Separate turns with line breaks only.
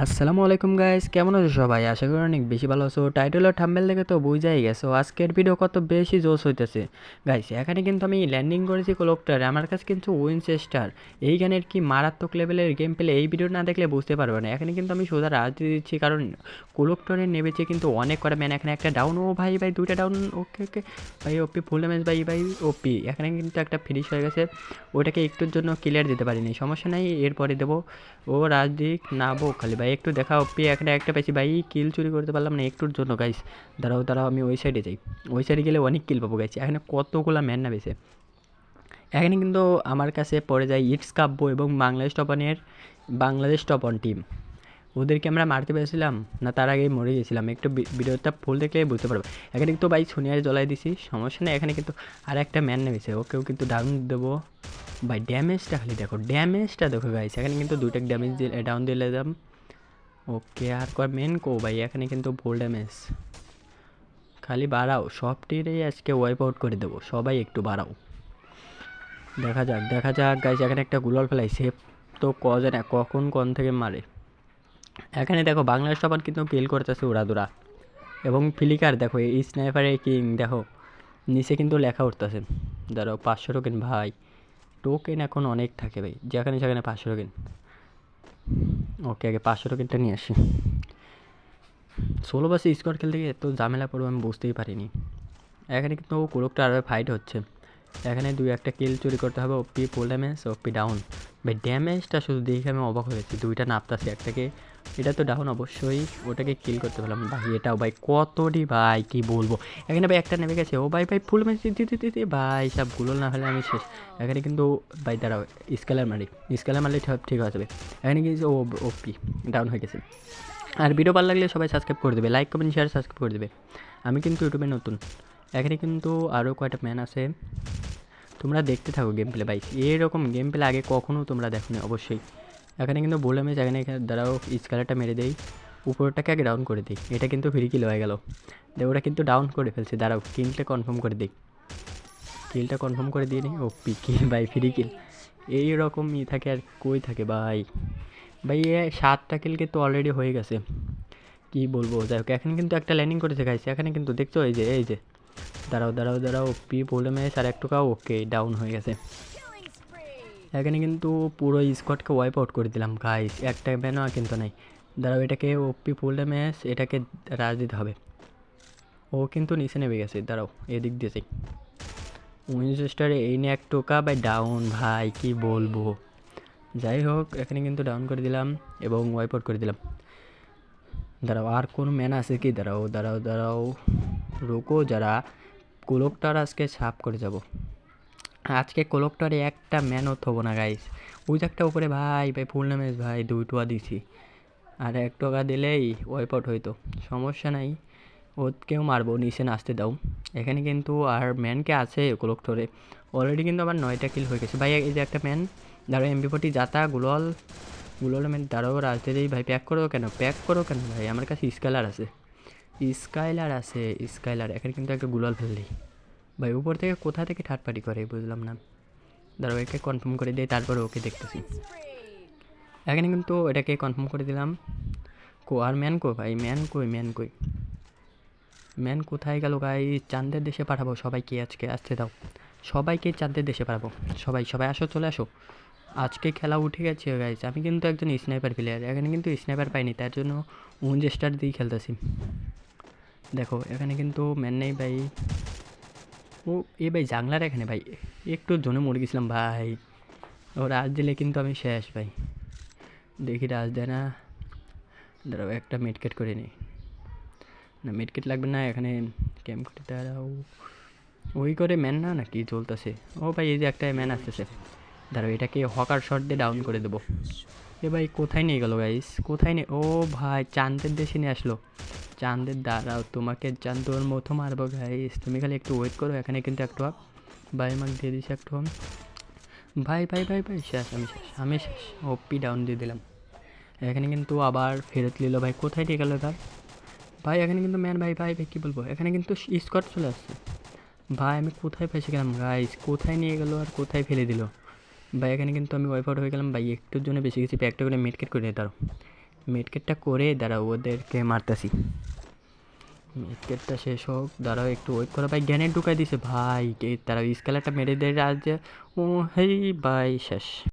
আসসালামু আলাইকুম গাইস, কেমন আছো সবাই? আশা করি অনেক বেশি ভালো আছো। টাইটেল আর থাম্বনেল দেখে তো বুঝাই গেছো আজকের ভিডিও কত বেশি জোশ হইতেছে। গাইস এখানে কিন্তু আমি ল্যান্ডিং করেছি কোলোপ্টারে, আমার কাছে কিন্তু উইনচেস্টার। এই গানের কি মারাত্মক লেভেলের গেম প্লে, এই ভিডিও না দেখলে বুঝতে পারবে না। এখানে কিন্তু আমি সোজা রাজ দিয়ে দিচ্ছি, কারণ কোলোপ্টারে নেমেছে কিন্তু অনেক কটা ম্যান। এখানে একটা ডাউন, ও ভাই ভাই দুইটা ডাউন। ওকে ওকে ভাই, ওপি ফুল ড্যামেজ ভাই ভাই ওপি। এখানে কিন্তু একটা ফিনিশ হয়ে গেছে, ওটাকে একটুর জন্য ক্লিয়ার দিতে পারিনি, সমস্যা নাই, এরপরে দেবো। ও রাজদিক না বো খালি ভাই, একটু দেখা ওপি। এখানে একটা পেয়েছি ভাই, কিল চুরি করতে পারলাম না একটুর জন্য গাইস। দাঁড়াও দাঁড়াও, আমি ওই সাইডে যাই, ওই সাইডে গেলে অনেক কিল পাবো গাইছি। এখানে কতগুলা ম্যান না বেছে। এখানে কিন্তু আমার কাছে পড়ে যায় ইটস কাব্য এবং বাংলাদেশ টপ অন টিম। ওদেরকে আমরা মারতে পেরেছিলাম না, তার আগেই মরে গেছিলাম। একটু ভিডিওটা ফুল দেখলে বুঝতে পারবো। এখানে কিন্তু ভাই সোনিয়ারে জ্বলাই দিছি, সমস্যা নেই। এখানে কিন্তু আর একটা ম্যান নেমেছে, ওকেও কিন্তু ডাউন দেবো ভাই। ড্যামেজটা খালি দেখো, ড্যামেজটা দেখো গাইস। এখানে কিন্তু দুইটা ড্যামেজ ডাউন দিলে দাম। ওকে, আর কয় মেন কো ভাই, এখানে কিন্তু ফুল ড্যামেজ। খালি বাড়াও, সব টিরেই আজকে ওয়াইপ আউট করে দেবো, সবাই একটু বাড়াও। দেখা যাক দেখা যাক গাইস। এখানে একটা গুলাল ফেলাই, সেফ তো কজে না কখন কোন থেকে মারে। এখানে দেখো বাংলাদেশ সবার কিন্তু কিল করতেছে উড়াদুরা, এবং ফিলিকার দেখো এই স্নাইপারের কিং দেখো, নিচে কিন্তু লেখা উঠতেছে। ধরো 500 টোকেন ভাই, টোকেন এখন অনেক থাকে ভাই, যেখানে সেখানে 500 টোকেন। ওকে, আগে 500 টোকেনটা নিয়ে আসি। ষোলো বাসে স্কোয়াড খেলতে গিয়ে এত ঝামেলা পড়বো আমি বুঝতেই পারিনি। এখানে কিন্তু কোরকটা আরও ফাইট হচ্ছে। এখানে দুই একটা কিল চুরি করতে হবে। ওপি ফুল ড্যামেজ, ওপি ডাউন ভাই। ড্যামেজটা শুধু দেখে আমি অবাক হয়েছি, দুইটা নাপতাছি একটাকে। এটা তো ডাউন অবশ্যই, ওটাকে কিল করতে পারলাম ভাই। এটাও ভাই কতটি ভাই, কি বলবো। এখানে ভাই একটা নেমে গেছে, ও ভাই ভাই ফুল ম্যাচ দিতে দিতে ভাই, সব গুলো না হলে আমি শেষ। এখানে কিন্তু ভাই দাঁড়াও, স্কেলার মারলে সব ঠিক হয়ে যাবে। এখানে কিন্তু ও ওপি ডাউন হয়ে গেছে। আর ভিডিও ভালো লাগলে সবাই সাবস্ক্রাইব করে দেবে, লাইক কমেন্ট শেয়ার সাবস্ক্রাইব করে দেবে। আমি কিন্তু ইউটিউবে নতুন। এখানে কিন্তু আরও কয়টা ম্যান আছে, তোমরা দেখতে থাকো গেম প্লে ভাই। এরকম গেম প্লে আগে কখনো তোমরা দেখো না অবশ্যই। এখানে কিন্তু বললাম যে এখানে দাঁড়াও, স্কালারটা মেরে দেই, উপরটাকে আগে ডাউন করে দিই। এটা কিন্তু ফ্রি কিল হয়ে গেল। ওরা কিন্তু ডাউন করে ফেলছে, দাঁড়াও কিলটা কনফার্ম করে দিই। কিলটা কনফার্ম করে দিয়ে নিই। ও পি কিল ভাই, ফ্রি কিল। এইরকমই থাকে আর কই থাকে ভাই। ভাই এ 7টা কিল কিন্তু অলরেডি হয়ে গেছে, কি বলবো। যাই হোক, এখন কিন্তু একটা ল্যান্ডিং করেছে গাইছে। এখানে কিন্তু দেখছো এই যে দাঁড়াও দাঁড়াও দাঁড়াও, পি বলে মেয়ে আর একটু কাও। ওকে, ডাউন হয়ে গেছে। এখানে কিন্তু পুরো স্কোয়াডকে ওয়াইপ আউট করে দিলাম গাইস, একটা ব্যানও কিন্তু নাই। দাঁড়াও, এটাকে ওপি ফুল ড্যামেজ, এটাকে রাজ দিতে হবে। ও কিন্তু নিচে নেমে গেছে, দাঁড়াও এদিক দিয়ে যাই। উইনচেস্টারে এই নিয়ে এক টোকা ভাই, ডাউন ভাই, কি বলবো। যাই হোক, এখানে কিন্তু ডাউন করে দিলাম এবং ওয়াইপ আউট করে দিলাম। দাঁড়াও, আর কোনো ম্যান আছে কি? দাঁড়াও দাঁড়াও দাঁড়াও, রুকো যারা। কোলকটার আজকে সাফ করে যাব। আজকে কোলকটারে একটা ম্যানও থবো না গাইস। ওই যে একটা উপরে ভাই ভাই ফুল ড্যামেজ ভাই, 2 টোয়া দিছি। আর 1 টোকা দিলেই ওয়াইপ আউট হইতো, সমস্যা নাই। ওকেও মারবো, নিচে নাচতে দাও। এখানে কিন্তু আর ম্যানকে আছে কোলকটরে। অলরেডি কিন্তু আমার 9টা কিল হয়ে গেছে ভাই। এই যে একটা ম্যান, দাঁড়াও এমবি40 যাতা গুলল ম্যান। দাঁড়াও রাজতে দিই ভাই, প্যাক করো কেন ভাই? আমার কাছে স্কাইলার। এখানে কিন্তু একটা গুলাল ফেললি ভাই। উপর থেকে কোথা থেকে থার্ড পার্টি করে বুঝলাম না। দাঁড়াও, একে কনফার্ম করে দিই, তারপরে ওকে দেখতেছি। এখানে কিন্তু এটাকে কনফার্ম করে দিলাম। আর ম্যান কো ভাই, ম্যান কোথায় গেল গাই? চাঁদের দেশে পাঠাবো সবাইকে, আজকে আসতে দাও। সবাইকে চাঁদের দেশে পাঠাবো। সবাই সবাই আসো, চলে আসো। আজকে খেলা উঠে গেছে গাইজ। আমি কিন্তু একজন স্নাইপার প্লেয়ার, এখানে কিন্তু স্নাইপার পাইনি, তার জন্য উইনচেস্টার দিয়ে খেলতেছি। দেখো এখানে কিন্তু ম্যান নেই ভাই। ও এ ভাই জাংলার এখানে ভাই, একটু জোনে মরে গেছিলাম ভাই। ও রাজ দিলে কিন্তু আমি শেষ ভাই। দেখি রাজ দেয় না। দাঁড়াও, একটা মেডকেট করে নিই। না মেডকেট লাগবে না, এখানে ক্যাম্প করে দাঁড়াও। ওই করে ম্যান না নাকি চলতেছে? ও ভাই এই যে একটা ম্যান আসতেছে, দাঁড়াও এটাকে হকার শট দিয়ে ডাউন করে দেবো। এ ভাই কোথায় নিয়ে গেল গাইস, কোথায় নিয়ে? ও ভাই চাঁদের দেশে নিয়ে আসলো। চাঁদের, দাঁড়াও তোমাকে চাঁদোর মতো মারবো গাইস, তুমি খালি একটু ওয়েট করো। এখানে কিন্তু একটু ভাই আমাকে দিয়ে দিচ্ছে একটু ভাই ভাই ভাই ভাই, শেষ আমি শেষ। ওপি ডাউন দিয়ে দিলাম। এখানে কিন্তু আবার ফেরত নিল ভাই, কোথায় নিয়ে গেল এবার? ভাই এখানে কিন্তু ম্যান ভাই ভাই ভাই, কী বলবো। এখানে কিন্তু স্কোয়াড চলে আসছে ভাই। আমি কোথায় ফেসে গেলাম গাইস, কোথায় নিয়ে গেলো আর কোথায় ফেলে দিল ভাই। এখানে কিন্তু আমি ওয়াইপ আউট হয়ে গেলাম ভাই, একটুর জন্য বেশি গেছি। একটা করে মেডকেট করে নিতে পারো। মেডকেটটা করে দাঁড়াও ওদেরকে মারতেছি। মেডকেটটা শেষ হোক, দাঁড়াও একটু ওয়েট করো ভাই। গ্যানেট ঢুকাই দিছে ভাই, তারা স্কেলারটা মেরে দেয় রাজ। ও হেই ভাই শেষ।